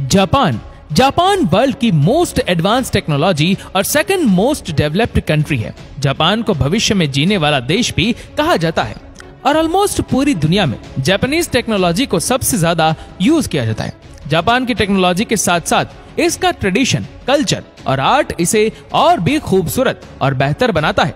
Japan world की most advance technology और second most developed country है। जापान को भविष्य में जीने वाला देश भी कहा जाता है और ऑलमोस्ट पूरी दुनिया में जापानीज टेक्नोलॉजी को सबसे ज्यादा यूज किया जाता है। जापान की टेक्नोलॉजी के साथ साथ इसका ट्रेडिशन, कल्चर और आर्ट इसे और भी खूबसूरत और बेहतर बनाता है।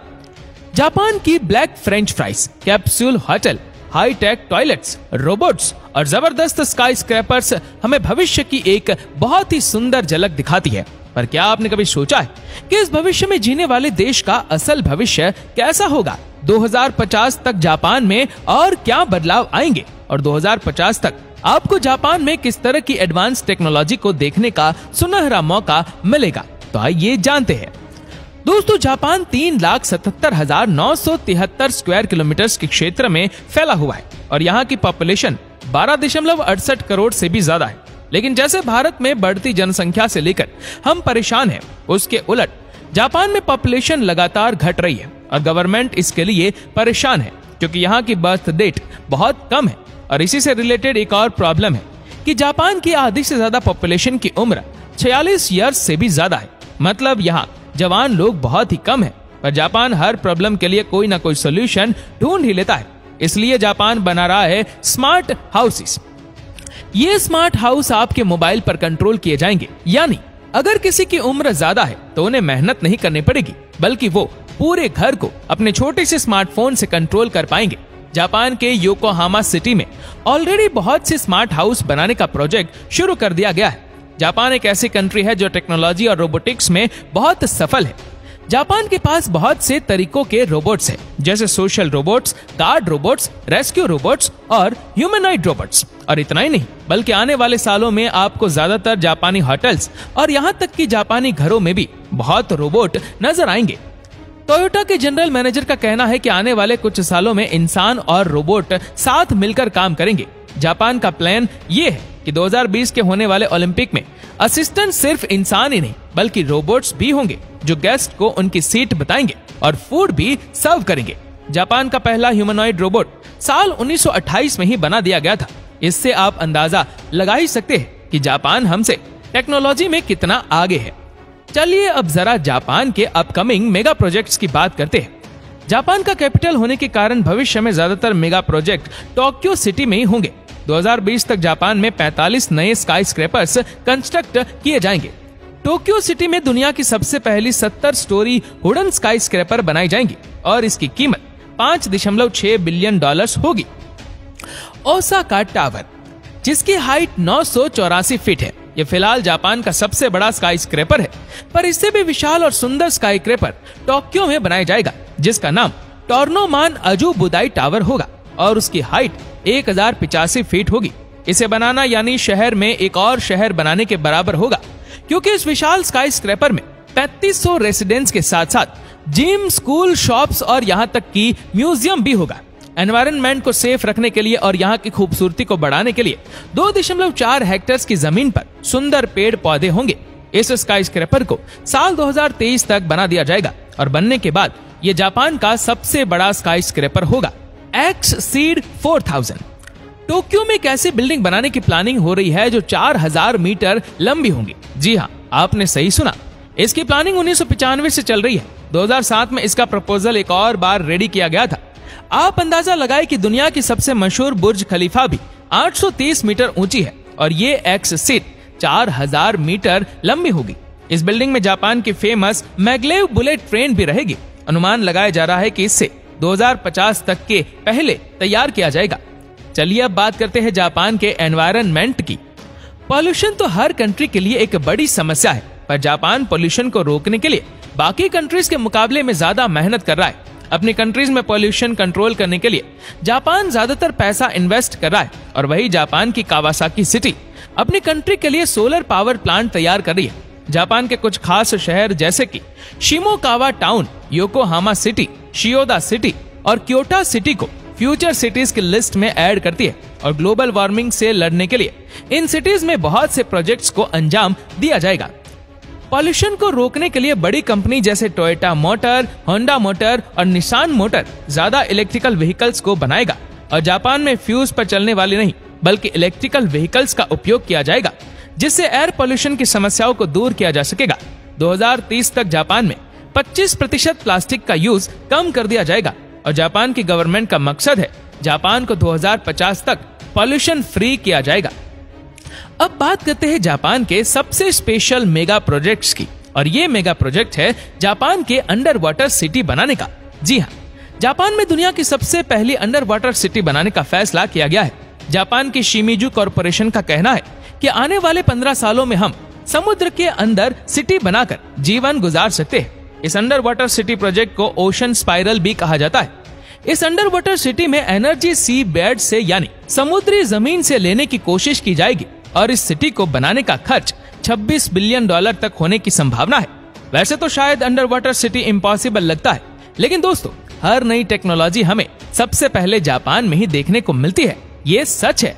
जापान की black french fries, capsule hotel, hi tech toilets, robots और जबरदस्त स्काई स्क्रैपर्स हमें भविष्य की एक बहुत ही सुंदर झलक दिखाती है। पर क्या आपने कभी सोचा है कि इस भविष्य में जीने वाले देश का असल भविष्य कैसा होगा? 2050 तक जापान में और क्या बदलाव आएंगे और 2050 तक आपको जापान में किस तरह की एडवांस टेक्नोलॉजी को देखने का सुनहरा मौका मिलेगा? तो आइए जानते हैं। दोस्तों, जापान 3,77,973 स्क्वायर किलोमीटर के क्षेत्र में फैला हुआ है और यहाँ की पॉपुलेशन 12.68 करोड़ से भी ज्यादा है। लेकिन जैसे भारत में बढ़ती जनसंख्या से लेकर हम परेशान हैं, उसके उलट जापान में पॉपुलेशन लगातार घट रही है और गवर्नमेंट इसके लिए परेशान है क्योंकि यहाँ की बर्थ रेट बहुत कम है। और इसी से रिलेटेड एक और प्रॉब्लम है कि जापान की आधी से ज्यादा पॉपुलेशन की उम्र 46 ईयर्स से भी ज्यादा है। मतलब यहाँ जवान लोग बहुत ही कम है। पर जापान हर प्रॉब्लम के लिए कोई ना कोई सोल्यूशन ढूंढ ही लेता है। इसलिए जापान बना रहा है स्मार्ट हाउसेस। ये स्मार्ट हाउस आपके मोबाइल पर कंट्रोल किए जाएंगे, यानी अगर किसी की उम्र ज्यादा है तो उन्हें मेहनत नहीं करनी पड़ेगी, बल्कि वो पूरे घर को अपने छोटे से स्मार्टफोन से कंट्रोल कर पाएंगे। जापान के योकोहामा सिटी में ऑलरेडी बहुत से स्मार्ट हाउस बनाने का प्रोजेक्ट शुरू कर दिया गया है। जापान एक ऐसी कंट्री है जो टेक्नोलॉजी और रोबोटिक्स में बहुत सफल है। जापान के पास बहुत से तरीकों के रोबोट्स हैं, जैसे social robots, guard robots, rescue robots और ह्यूमनॉइड रोबोट्स। और इतना ही नहीं, बल्कि आने वाले सालों में आपको ज्यादातर जापानी होटल्स और यहाँ तक कि जापानी घरों में भी बहुत रोबोट नजर आएंगे। टोयोटा के जनरल मैनेजर का कहना है कि आने वाले कुछ सालों में इंसान और रोबोट साथ मिलकर काम करेंगे। जापान का प्लान ये है कि 2020 के होने वाले ओलंपिक में असिस्टेंट सिर्फ इंसान ही नहीं बल्कि रोबोट्स भी होंगे जो गेस्ट को उनकी सीट बताएंगे और फूड भी सर्व करेंगे। जापान का पहला ह्यूमनॉइड रोबोट साल 1928 में ही बना दिया गया था। इससे आप अंदाजा लगा ही सकते हैं कि जापान हमसे टेक्नोलॉजी में कितना आगे है। चलिए अब जरा जापान के अपकमिंग मेगा प्रोजेक्ट्स की बात करते हैं। जापान का कैपिटल होने के कारण भविष्य में ज्यादातर मेगा प्रोजेक्ट टोक्यो सिटी में ही होंगे। 2020 तक जापान में 45 नए स्काई स्क्रैपर्स कंस्ट्रक्ट किए जाएंगे। टोक्यो सिटी में दुनिया की सबसे पहली 70 स्टोरी वुडन स्काई स्क्रैपर बनाई जाएंगी और इसकी कीमत $5.6 बिलियन होगी। ओसाका टावर, जिसकी हाइट 984 फीट है, ये फिलहाल जापान का सबसे बड़ा स्काई स्क्रैपर है। पर इससे भी विशाल और सुंदर स्काई स्क्रैपर टोक्यो में बनाया जाएगा, जिसका नाम टोर्नोमान अजुबुदाई टावर होगा और उसकी हाइट 1085 फीट होगी। इसे बनाना यानी शहर में एक और शहर बनाने के बराबर होगा, क्योंकि इस विशाल स्काई स्क्रैपर में 3500 रेसिडेंट्स के साथ साथ जिम, स्कूल, शॉप्स और यहाँ तक कि म्यूजियम भी होगा। एनवायरनमेंट को सेफ रखने के लिए और यहाँ की खूबसूरती को बढ़ाने के लिए 2.4 हेक्टेयर की जमीन पर सुंदर पेड़ पौधे होंगे। इस स्काई स्क्रैपर को साल 2023 तक बना दिया जाएगा और बनने के बाद ये जापान का सबसे बड़ा स्काई स्क्रैपर होगा। एक्ससीड 4000। टोक्यो में एक ऐसी बिल्डिंग बनाने की प्लानिंग हो रही है जो 4000 मीटर लंबी होंगी। जी हाँ, आपने सही सुना। इसकी प्लानिंग 1995 से चल रही है। 2007 में इसका प्रपोजल एक और बार रेडी किया गया था। आप अंदाजा लगाएं कि दुनिया की सबसे मशहूर बुर्ज खलीफा भी 830 मीटर ऊंची है और ये एक्ससीड 4000 मीटर लंबी होगी। इस बिल्डिंग में जापान की फेमस मैग्लेव बुलेट ट्रेन भी रहेगी। अनुमान लगाया जा रहा है कि इससे 2050 तक के पहले तैयार किया जाएगा। चलिए अब बात करते हैं जापान के एनवायरनमेंट की। पॉल्यूशन तो हर कंट्री के लिए एक बड़ी समस्या है, पर जापान पॉल्यूशन को रोकने के लिए बाकी कंट्रीज के मुकाबले में ज्यादा मेहनत कर रहा है। अपनी कंट्रीज में पॉल्यूशन कंट्रोल करने के लिए जापान ज्यादातर पैसा इन्वेस्ट कर रहा है और वही जापान की कावासाकी सिटी अपनी कंट्री के लिए सोलर पावर प्लांट तैयार कर रही है। जापान के कुछ खास शहर जैसे कि शिमोकावा टाउन, योकोहामा सिटी, शियोदा सिटी और क्योटो सिटी को फ्यूचर सिटीज की लिस्ट में ऐड करती है और ग्लोबल वार्मिंग से लड़ने के लिए इन सिटीज में बहुत से प्रोजेक्ट्स को अंजाम दिया जाएगा। पॉल्यूशन को रोकने के लिए बड़ी कंपनी जैसे टोयोटा मोटर, होंडा मोटर और निसान मोटर ज्यादा इलेक्ट्रिकल व्हीकल्स को बनाएगा और जापान में फ्यूज पर चलने वाली नहीं बल्कि इलेक्ट्रिकल व्हीकल्स का उपयोग किया जाएगा। जिससे एयर पोल्यूशन की समस्याओं को दूर किया जा सकेगा। 2030 तक जापान में 25% प्लास्टिक का यूज कम कर दिया जाएगा और जापान की गवर्नमेंट का मकसद है जापान को 2050 तक पॉल्यूशन फ्री किया जाएगा। अब बात करते हैं जापान के सबसे स्पेशल मेगा प्रोजेक्ट्स की, और ये मेगा प्रोजेक्ट है जापान के अंडर वाटर सिटी बनाने का। जी हाँ, जापान में दुनिया की सबसे पहली अंडर वाटर सिटी बनाने का फैसला किया गया है। जापान की शिमिजू कॉरपोरेशन का कहना है कि आने वाले 15 सालों में हम समुद्र के अंदर सिटी बनाकर जीवन गुजार सकते हैं। इस अंडर वाटर सिटी प्रोजेक्ट को ओशन स्पाइरल भी कहा जाता है। इस अंडर वाटर सिटी में एनर्जी सी बेड से यानी समुद्री जमीन से लेने की कोशिश की जाएगी और इस सिटी को बनाने का खर्च $26 बिलियन तक होने की संभावना है। वैसे तो शायद अंडर वाटर सिटी इम्पॉसिबल लगता है, लेकिन दोस्तों हर नई टेक्नोलॉजी हमें सबसे पहले जापान में ही देखने को मिलती है, ये सच है।